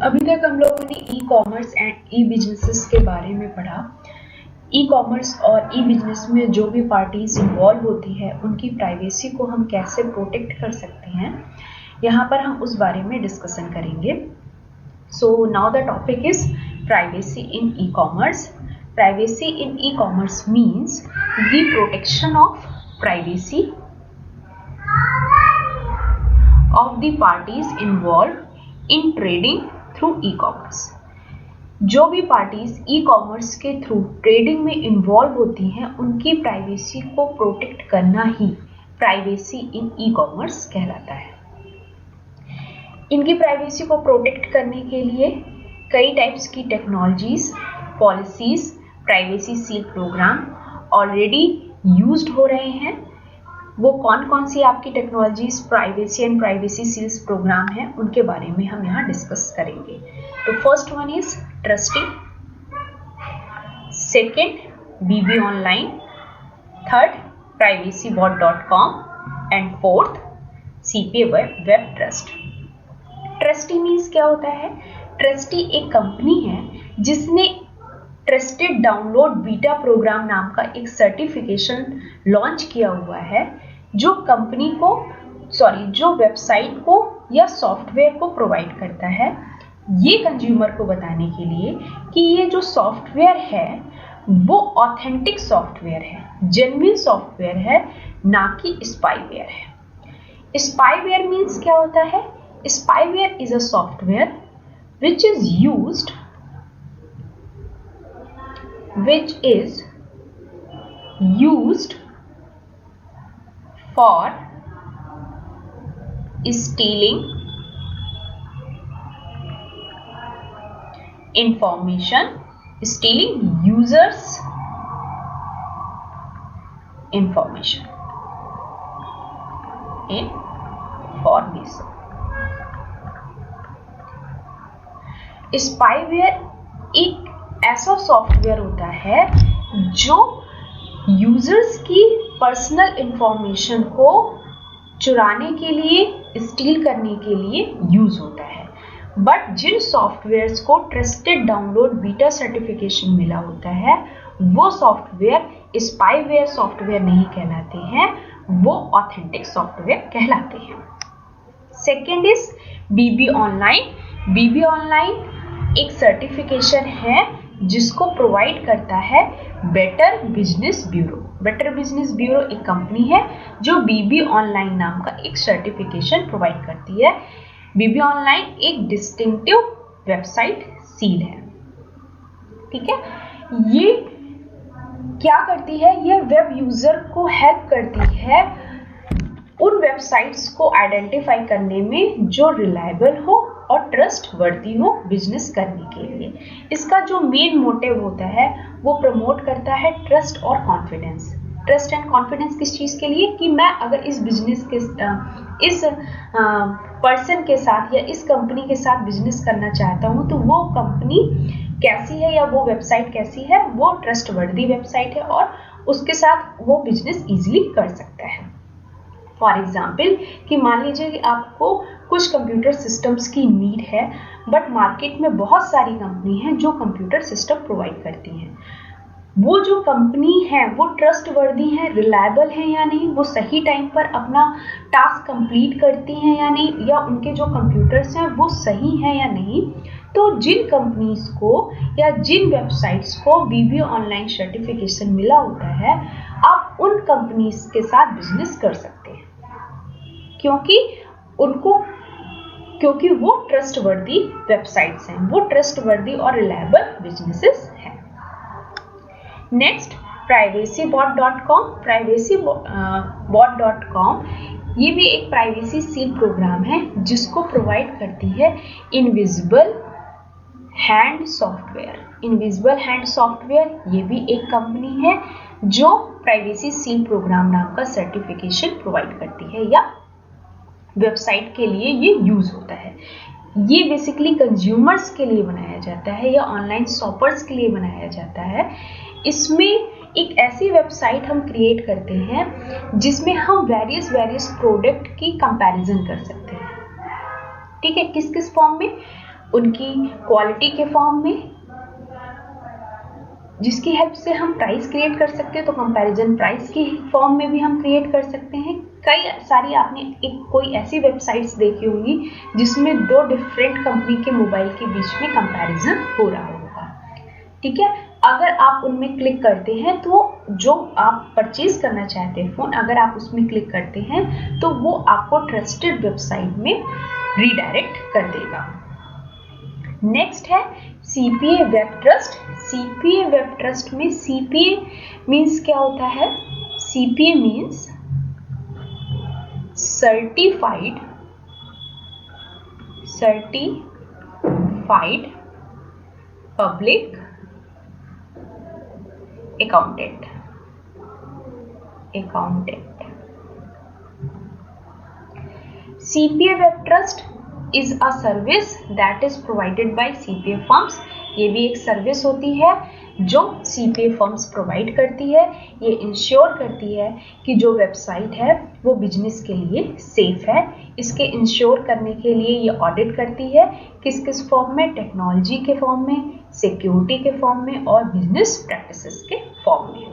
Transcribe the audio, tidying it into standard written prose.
अभी तक हम लोगों ने e commerce and E businesses के बारे में पढ़ा। ई कॉमर्स और ई बिजनेस में जो भी पार्टीज इन्वॉल्व होती है उनकी प्राइवेसी को हम कैसे प्रोटेक्ट कर सकते हैं, यहाँ पर हम उस बारे में डिस्कशन करेंगे। So now the topic is privacy in e commerce. Privacy in e commerce means the protection of privacy of the parties involved in trading through e-commerce। जो भी पार्टीज ई कॉमर्स के थ्रू ट्रेडिंग में involve होती हैं उनकी privacy को protect करना ही privacy in e commerce कहलाता है। इनकी प्राइवेसी को प्रोटेक्ट करने के लिए कई टाइप्स की technologies, policies, privacy seal program already used हो रहे हैं। वो कौन कौन सी आपकी technologies, privacy and privacy seals program हैं, उनके बारे में हम यहाँ डिस्कस करेंगे। तो first one is TRUSTe, second BB online, third privacybot.com and fourth CPA web trust. TRUSTe means क्या होता है? ट्रस्टी एक कंपनी है जिसने ट्रस्टेड डाउनलोड बीटा प्रोग्राम नाम का एक सर्टिफिकेशन लॉन्च किया हुआ है, जो कंपनी को जो वेबसाइट को या सॉफ्टवेयर को प्रोवाइड करता है ये कंज्यूमर को बताने के लिए कि ये जो सॉफ्टवेयर है वो ऑथेंटिक सॉफ्टवेयर है, जेन्युइन सॉफ्टवेयर है, ना कि स्पाईवेयर है। स्पाईवेयर मीन्स क्या होता है? Spyware is a software which is used for stealing information, stealing users information spyware एक ऐसा सॉफ्टवेयर होता है जो यूजर्स की पर्सनल इंफॉर्मेशन को चुराने के लिए, स्टील करने के लिए यूज होता है। बट जिन सॉफ्टवेयर्स को ट्रस्टेड डाउनलोड बीटा सर्टिफिकेशन मिला होता है वो सॉफ्टवेयर स्पाईवेयर सॉफ्टवेयर नहीं कहलाते हैं, वो ऑथेंटिक सॉफ्टवेयर कहलाते हैं। Second is BB online. BB online एक सर्टिफिकेशन है जिसको प्रोवाइड करता है better business bureau. Better business bureau एक कंपनी है जो बीबी ऑनलाइन नाम का एक सर्टिफिकेशन प्रोवाइड करती है। बीबी ऑनलाइन एक डिस्टिंक्टिव वेबसाइट सील है। ठीक है, ये क्या करती है? ये वेब यूजर को हेल्प करती है उन वेबसाइट्स को आइडेंटिफाई करने में जो रिलायबल हो और ट्रस्ट वर्दी हो बिजनेस करने के लिए। इसका जो मेन मोटिव होता है वो प्रमोट करता है ट्रस्ट और कॉन्फिडेंस। ट्रस्ट एंड कॉन्फिडेंस किस चीज़ के लिए? कि मैं अगर इस बिजनेस के इस पर्सन के साथ या इस कंपनी के साथ बिजनेस करना चाहता हूँ तो वो कंपनी कैसी है या वो वेबसाइट कैसी है, वो ट्रस्ट वर्दी वेबसाइट है और उसके साथ वो बिजनेस ईजिली कर सकता है। फॉर एग्जाम्पल कि मान लीजिए कि आपको कुछ कंप्यूटर सिस्टम्स की नीड है बट मार्केट में बहुत सारी कंपनी हैं जो कंप्यूटर सिस्टम प्रोवाइड करती हैं। वो जो कंपनी है वो ट्रस्टवर्दी है, रिलायबल है या नहीं, वो सही टाइम पर अपना टास्क कंप्लीट करती हैं या नहीं, या उनके जो कंप्यूटर्स हैं वो सही हैं या नहीं। तो जिन कंपनीज को या जिन वेबसाइट्स को बीबी ऑनलाइन सर्टिफिकेशन मिला होता है आप उन कंपनीज के साथ बिजनेस कर सकते हैं क्योंकि वो ट्रस्टवर्दी वेबसाइट्स हैं, वो ट्रस्टवर्दी और रिलायबल बिजनेसेस हैं। Next privacybot.com। privacybot.com ये भी एक प्राइवेसी सील प्रोग्राम है जिसको प्रोवाइड करती है invisible hand software. Invisible hand software ये भी एक कंपनी है जो प्राइवेसी सील प्रोग्राम नाम का सर्टिफिकेशन प्रोवाइड करती है या वेबसाइट के लिए ये यूज होता है। ये बेसिकली कंज्यूमर्स के लिए बनाया जाता है या ऑनलाइन शॉपर्स के लिए बनाया जाता है। इसमें एक ऐसी वेबसाइट हम क्रिएट करते हैं जिसमें हम वेरियस प्रोडक्ट की कंपैरिजन कर सकते हैं। ठीक है, किस किस फॉर्म में? उनकी क्वालिटी के फॉर्म में, जिसकी हेल्प से हम प्राइस क्रिएट कर सकते हैं, तो कंपैरिजन प्राइस की फॉर्म में भी हम क्रिएट कर सकते हैं। कई सारी आपने कोई ऐसी वेबसाइट्स देखी होंगी जिसमें दो डिफरेंट कंपनी के मोबाइल के बीच में कंपैरिजन हो रहा होगा, ठीक है। अगर आप उनमें क्लिक करते हैं तो जो आप परचेज करना चाहते हैं फ़ोन, अगर आप उसमें क्लिक करते हैं तो वो आपको ट्रस्टेड वेबसाइट में रीडायरेक्ट कर देगा। नेक्स्ट है CPA web trust. CPA web trust में CPA मीन्स क्या होता है? CPA means certified public accountant. CPA web trust is a service that is provided by CPA firms। ये भी एक सर्विस होती है जो CPA firms प्रोवाइड करती है। ये इंश्योर करती है कि जो वेबसाइट है वो बिजनेस के लिए सेफ है। इसके इंश्योर करने के लिए ये ऑडिट करती है, किस किस फॉर्म में? टेक्नोलॉजी के फॉर्म में, सिक्योरिटी के फॉर्म में और बिजनेस प्रैक्टिसेस के फॉर्म में।